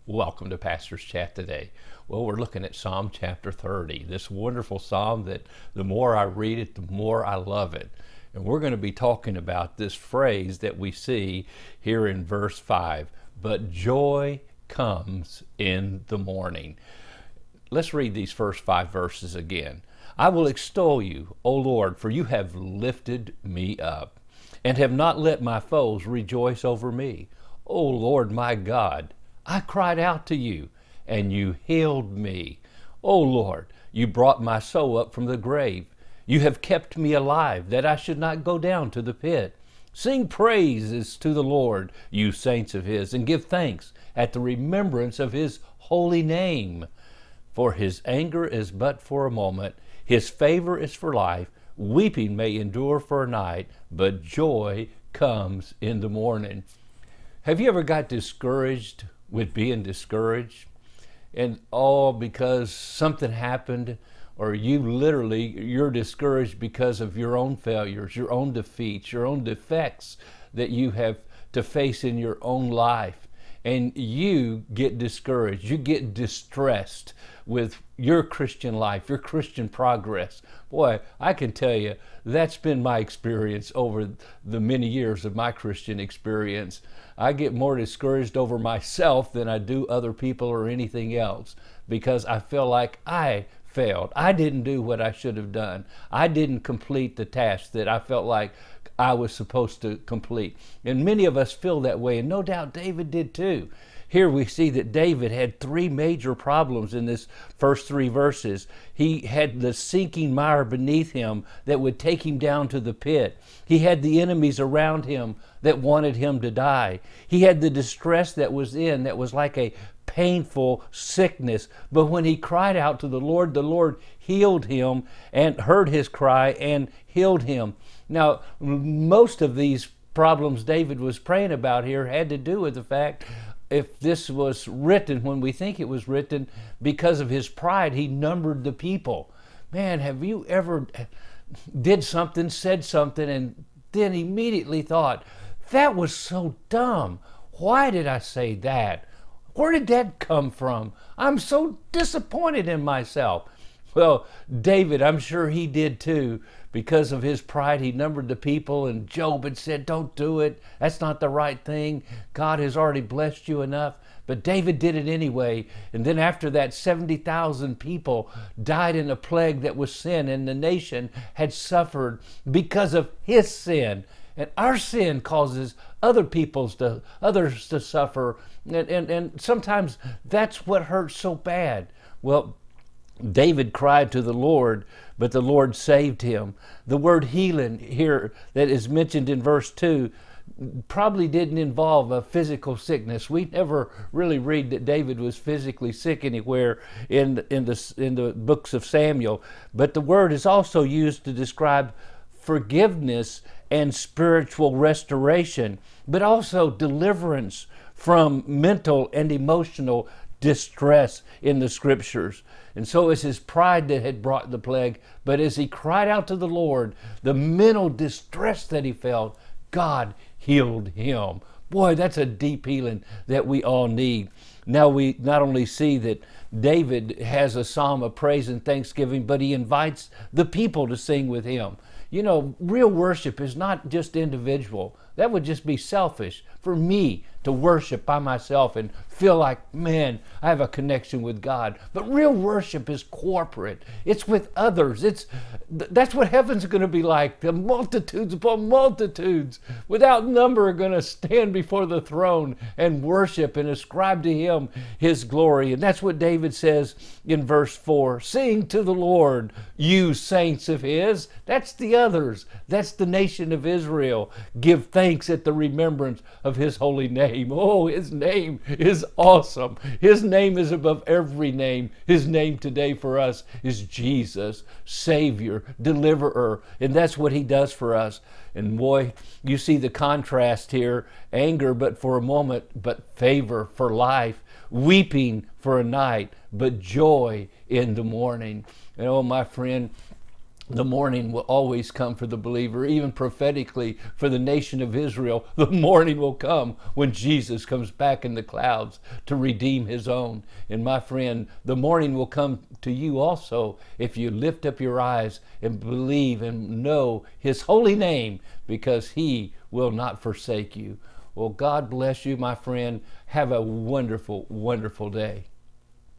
Welcome to Pastor's Chat today. Well, we're looking at Psalm chapter 30, this wonderful psalm that the more I read it, the more I love it. And we're going to be talking about this phrase that we see here in verse 5, but joy comes in the morning. Let's read these first 5 verses again. I will extol you, O Lord, for you have lifted me up, and have not let my foes rejoice over me. O Lord my God, I cried out to you, and you healed me. O Lord, you brought my soul up from the grave. You have kept me alive, that I should not go down to the pit. Sing praises to the Lord, you saints of his, and give thanks at the remembrance of his holy name. For his anger is but for a moment, his favor is for life. Weeping may endure for a night, but joy comes in the morning. Have you ever got discouraged with being discouraged? And all because something happened, or you're discouraged because of your own failures, your own defeats, your own defects that you have to face in your own life. And you get discouraged, you get distressed with your Christian life, your Christian progress. Boy, I can tell you, that's been my experience over the many years of my Christian experience. I get more discouraged over myself than I do other people or anything else, because I feel like I failed. I didn't do what I should have done. I didn't complete the task that I felt like I was supposed to complete. And many of us feel that way, and no doubt David did too. Here we see that David had 3 major problems in this first 3 verses. He had the sinking mire beneath him that would take him down to the pit. He had the enemies around him that wanted him to die. He had the distress that was like a painful sickness. But when he cried out to the Lord healed him and heard his cry and healed him. Now, most of these problems David was praying about here had to do with the fact, if this was written when we think it was written, because of his pride, he numbered the people. Man, have you ever did something, said something, and then immediately thought, that was so dumb. Why did I say that? Where did that come from? I'm so disappointed in myself. Well, David, I'm sure he did too. Because of his pride, he numbered the people, and Job had said, don't do it. That's not the right thing. God has already blessed you enough. But David did it anyway. And then after that, 70,000 people died in a plague that was sin, and the nation had suffered because of his sin. And our sin causes others to suffer. And sometimes that's what hurts so bad. Well, David cried to the Lord, but the Lord saved him. The word healing here that is mentioned in verse 2 probably didn't involve a physical sickness. We never really read that David was physically sick anywhere in the books of Samuel. But the word is also used to describe forgiveness and spiritual restoration, but also deliverance from mental and emotional distress in the scriptures. And so it's his pride that had brought the plague, but as he cried out to the Lord, the mental distress that he felt, God healed him. Boy, that's a deep healing that we all need. Now we not only see that David has a psalm of praise and thanksgiving, but he invites the people to sing with him. You know, real worship is not just individual. That would just be selfish for me to worship by myself and feel like, man, I have a connection with God. But real worship is corporate. It's with others. That's what heaven's going to be like. The multitudes upon multitudes without number are going to stand before the throne and worship and ascribe to him his glory. And that's what David says in verse 4. Sing to the Lord, you saints of his. That's the others. That's the nation of Israel. Give thanks at the remembrance of his holy name. Oh, his name is awesome. His name is above every name. His name today for us is Jesus, Savior, Deliverer. And that's what he does for us. And boy, you see the contrast here. Anger, but for a moment, but favor for life. Weeping for a night, but joy in the morning. And oh, my friend, The morning will always come for the believer, even prophetically for the nation of Israel. The morning will come when Jesus comes back in the clouds to redeem his own. And my friend, the morning will come to you also if you lift up your eyes and believe and know his holy name, because he will not forsake you. Well, God bless you, my friend. Have a wonderful, wonderful day.